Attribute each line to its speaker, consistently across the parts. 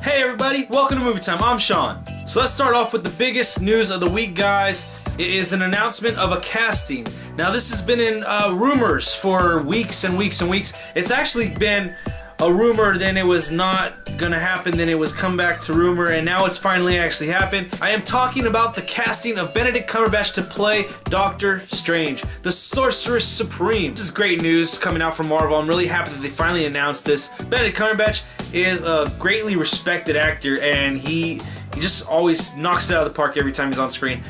Speaker 1: Hey everybody, welcome to Movie Time. I'm Sean. So let's start off with the biggest news of the week, guys. It is an announcement of a casting. Now this has been in rumors for weeks and weeks and weeks. It's actually been a rumor, then it was not gonna happen, then it was come back to rumor, and now it's finally actually happened. I am talking about the casting of Benedict Cumberbatch to play Doctor Strange, the Sorcerer Supreme. This is great news coming out from Marvel. I'm really happy that they finally announced this. Benedict Cumberbatch is a greatly respected actor, and he just always knocks it out of the park every time he's on screen.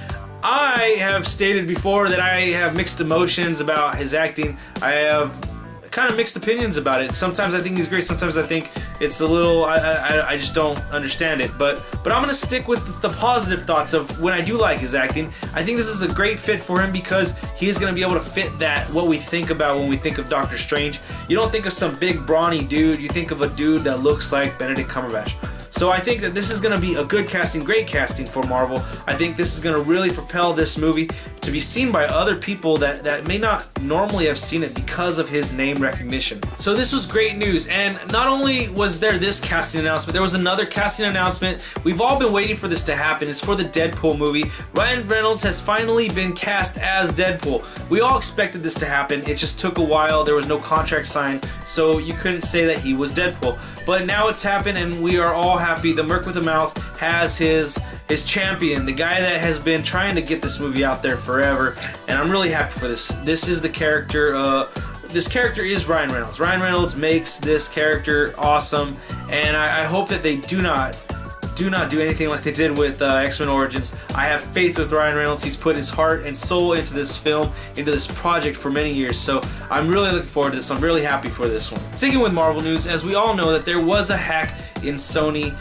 Speaker 1: I have stated before that I have mixed emotions about his acting. I have kind of mixed opinions about it. Sometimes I think he's great, sometimes I think it's a little, I just don't understand it. But I'm gonna stick with the positive thoughts of when I do like his acting. I think this is a great fit for him because he is gonna be able to fit that, what we think about when we think of Doctor Strange. You don't think of some big brawny dude, you think of a dude that looks like Benedict Cumberbatch. So I think that this is going to be a good casting, great casting for Marvel. I think this is going to really propel this movie to be seen by other people that may not normally have seen it because of his name recognition. So this was great news, and not only was there this casting announcement, there was another casting announcement. We've all been waiting for this to happen. It's for the Deadpool movie. Ryan Reynolds has finally been cast as Deadpool. We all expected this to happen. It just took a while. There was no contract signed, so you couldn't say that he was Deadpool. But now it's happened, and we are all happy. The Merc with a Mouth has his champion, the guy that has been trying to get this movie out there forever, and I'm really happy for this. This is the character, this character is Ryan Reynolds. Ryan Reynolds makes this character awesome, and I hope that they do not do anything like they did with X-Men Origins. I have faith with Ryan Reynolds. He's put his heart and soul into this film, into this project for many years, so I'm really looking forward to this. I'm really happy for this one. Sticking with Marvel news, as we all know that there was a hack in Sony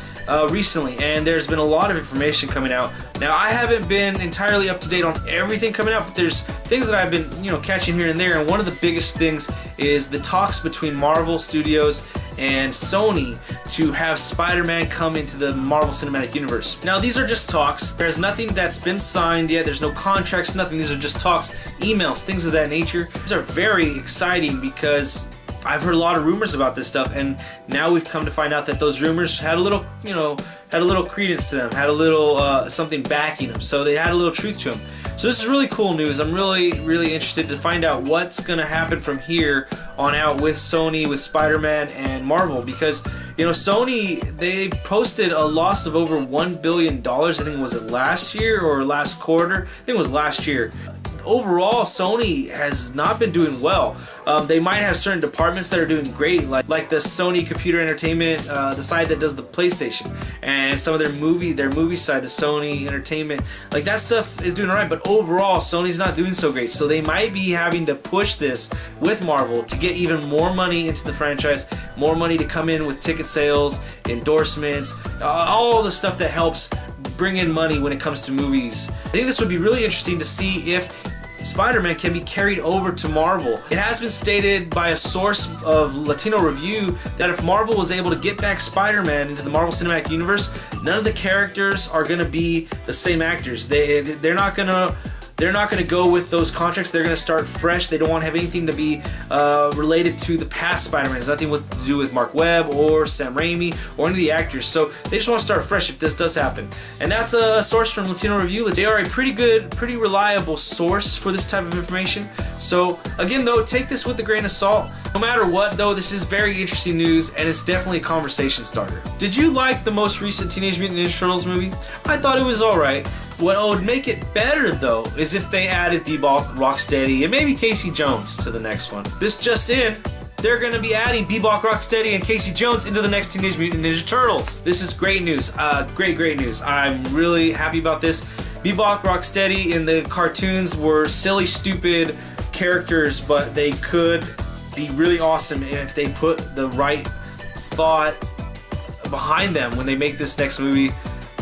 Speaker 1: recently, and there's been a lot of information coming out. Now, I haven't been entirely up to date on everything coming out, but there's things that I've been, catching here and there, and one of the biggest things is the talks between Marvel Studios and Sony to have Spider-Man come into the Marvel Cinematic Universe. Now, these are just talks. There's nothing that's been signed yet. There's no contracts, nothing. These are just talks, emails, things of that nature. These are very exciting because I've heard a lot of rumors about this stuff, and now we've come to find out that those rumors had a little, had a little credence to them, had a little something backing them, so they had a little truth to them. So this is really cool news. I'm really interested to find out what's gonna happen from here on out with Sony, with Spider-Man, and Marvel, because Sony, they posted a loss of over $1 billion. I think was it last year or last quarter? I think it was last year. Overall, Sony has not been doing well. They might have certain departments that are doing great, like the Sony Computer Entertainment, the side that does the PlayStation, and some of their movie side, the Sony Entertainment, like that stuff is doing alright. But overall, Sony's not doing so great. So they might be having to push this with Marvel to get even more money into the franchise, more money to come in with ticket sales, endorsements, all the stuff that helps bring in money when it comes to movies. I think this would be really interesting to see if Spider-Man can be carried over to Marvel. It has been stated by a source of Latino Review that if Marvel was able to get back Spider-Man into the Marvel Cinematic Universe, none of the characters are going to be the same actors. They're not going to go with those contracts. They're going to start fresh. They don't want to have anything to be related to the past Spider-Man. It's nothing to do with Mark Webb or Sam Raimi or any of the actors. So they just want to start fresh if this does happen. And that's a source from Latino Review. They are a pretty reliable source for this type of information. So again, though, take this with a grain of salt. No matter what, though, this is very interesting news, and it's definitely a conversation starter. Did you like the most recent Teenage Mutant Ninja Turtles movie? I thought it was alright. What would make it better, though, is if they added Bebop, Rocksteady, and maybe Casey Jones to the next one. This just in, they're going to be adding Bebop, Rocksteady, and Casey Jones into the next Teenage Mutant Ninja Turtles. This is great news. Great news. I'm really happy about this. Bebop, Rocksteady in the cartoons were silly, stupid characters, but they could be really awesome if they put the right thought behind them when they make this next movie.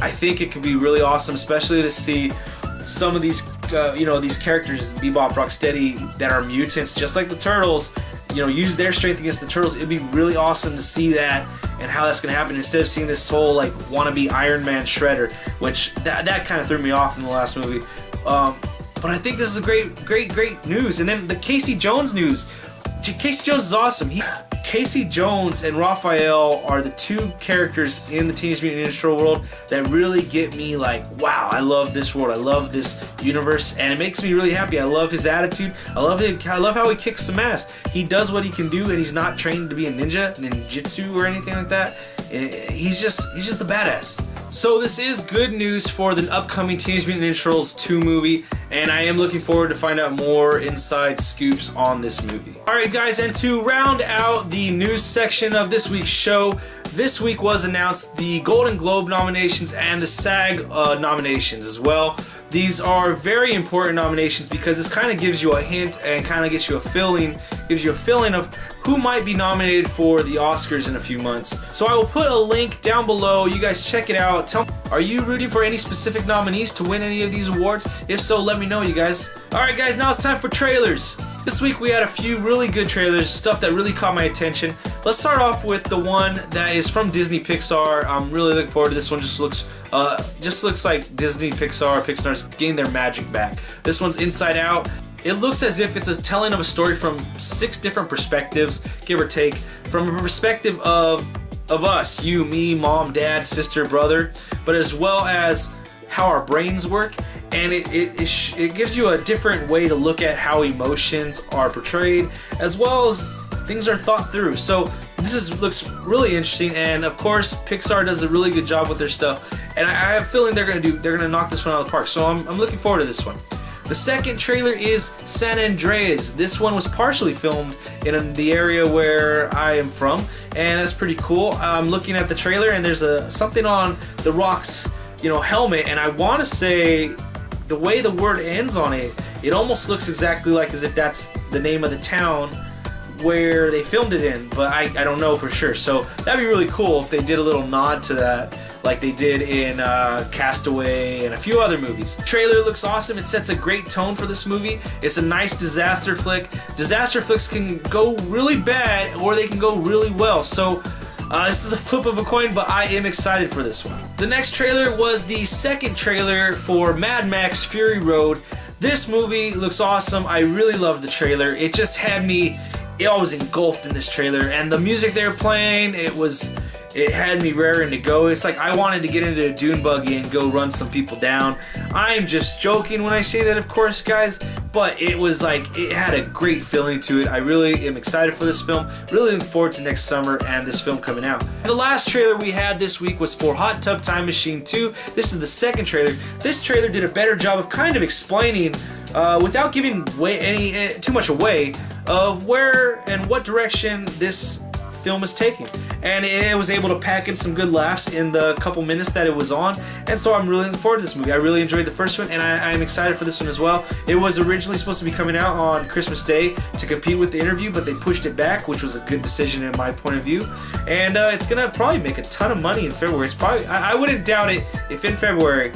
Speaker 1: I think it could be really awesome, especially to see some of these, these characters, Bebop, Rocksteady, that are mutants, just like the Turtles, use their strength against the Turtles. It'd be really awesome to see that and how that's gonna happen instead of seeing this whole wannabe Iron Man Shredder, which that kind of threw me off in the last movie. But I think this is a great news. And then the Casey Jones news. Casey Jones is awesome. Casey Jones and Raphael are the two characters in the Teenage Mutant Ninja Turtle world that really get me like, wow, I love this world, I love this universe, and it makes me really happy. I love his attitude. I love how he kicks some ass. He does what he can do, and he's not trained to be a ninjutsu or anything like that. He's just a badass. So this is good news for the upcoming Teenage Mutant Ninja Turtles 2 movie, and I am looking forward to find out more inside scoops on this movie. Alright guys, and to round out the news section of this week's show, this week was announced the Golden Globe nominations and the SAG nominations as well. These are very important nominations because this kind of gives you a hint and kind of gives you a feeling of who might be nominated for the Oscars in a few months. So I will put a link down below. You guys check it out. Tell me, are you rooting for any specific nominees to win any of these awards? If so, let me know, you guys. Alright guys, now it's time for trailers. This week we had a few really good trailers, stuff that really caught my attention. Let's start off with the one that is from Disney Pixar. I'm really looking forward to this one. Just looks like Disney Pixar's getting their magic back. This one's Inside Out. It looks as if it's a telling of a story from 6 different perspectives, give or take. From a perspective of us, you, me, mom, dad, sister, brother, but as well as how our brains work. And it gives you a different way to look at how emotions are portrayed, as well as things are thought through. So looks really interesting, and of course Pixar does a really good job with their stuff, and I have a feeling they're gonna knock this one out of the park. So I'm looking forward to this one. The second trailer is San Andreas. This one was partially filmed in the area where I am from, and that's pretty cool. I'm looking at the trailer, and there's something on the Rock's helmet, and I want to say the way the word ends on it, it almost looks exactly like as if that's the name of the town where they filmed it in, but I don't know for sure. So that'd be really cool if they did a little nod to that, like they did in Castaway and a few other movies. The trailer looks awesome. It sets a great tone for this movie. It's a nice disaster flick. Disaster flicks can go really bad or they can go really well. So this is a flip of a coin, but I am excited for this one. The next trailer was the second trailer for Mad Max Fury Road. This movie looks awesome. I really love the trailer. It just had me, I was engulfed in this trailer, and the music they were playing, it had me raring to go. It's like I wanted to get into a dune buggy and go run some people down. I'm just joking when I say that, of course, guys, but it was like, it had a great feeling to it. I really am excited for this film. Really looking forward to next summer and this film coming out. The last trailer we had this week was for Hot Tub Time Machine 2. This is the second trailer. This trailer did a better job of kind of explaining, without giving too much away, of where and what direction this film is taking, and it was able to pack in some good laughs in the couple minutes that it was on, and so I'm really looking forward to this movie. I really enjoyed the first one, and I'm excited for this one as well. It was originally supposed to be coming out on Christmas Day to compete with The Interview, but they pushed it back, which was a good decision in my point of view, and it's gonna probably make a ton of money in February. It's probably, I wouldn't doubt it if in February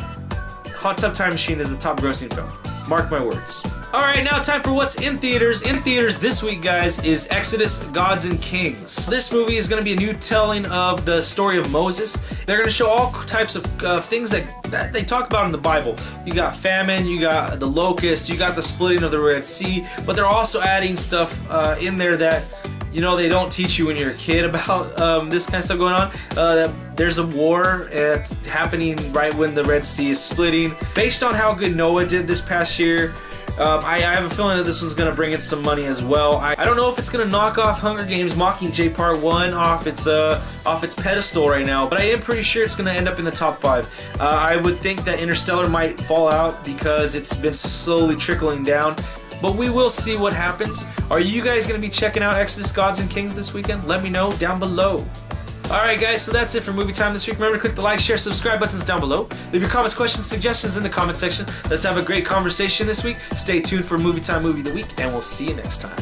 Speaker 1: Hot Tub Time Machine is the top grossing film. Mark my words. Alright, now time for what's in theaters. In theaters this week, guys, is Exodus: Gods and Kings. This movie is going to be a new telling of the story of Moses. They're going to show all types of things that they talk about in the Bible. You got famine, you got the locusts, you got the splitting of the Red Sea, but they're also adding stuff in there that they don't teach you when you're a kid about this kind of stuff going on. There's a war that's happening right when the Red Sea is splitting. Based on how good Noah did this past year, I have a feeling that this one's going to bring in some money as well. I don't know if it's going to knock off Hunger Games Mockingjay Part 1 off its pedestal right now, but I am pretty sure it's going to end up in the top 5. I would think that Interstellar might fall out because it's been slowly trickling down. But we will see what happens. Are you guys going to be checking out Exodus: Gods and Kings this weekend? Let me know down below. Alright guys, so that's it for Movie Time this week. Remember to click the like, share, subscribe buttons down below. Leave your comments, questions, suggestions in the comment section. Let's have a great conversation this week. Stay tuned for Movie Time Movie of the Week, and we'll see you next time.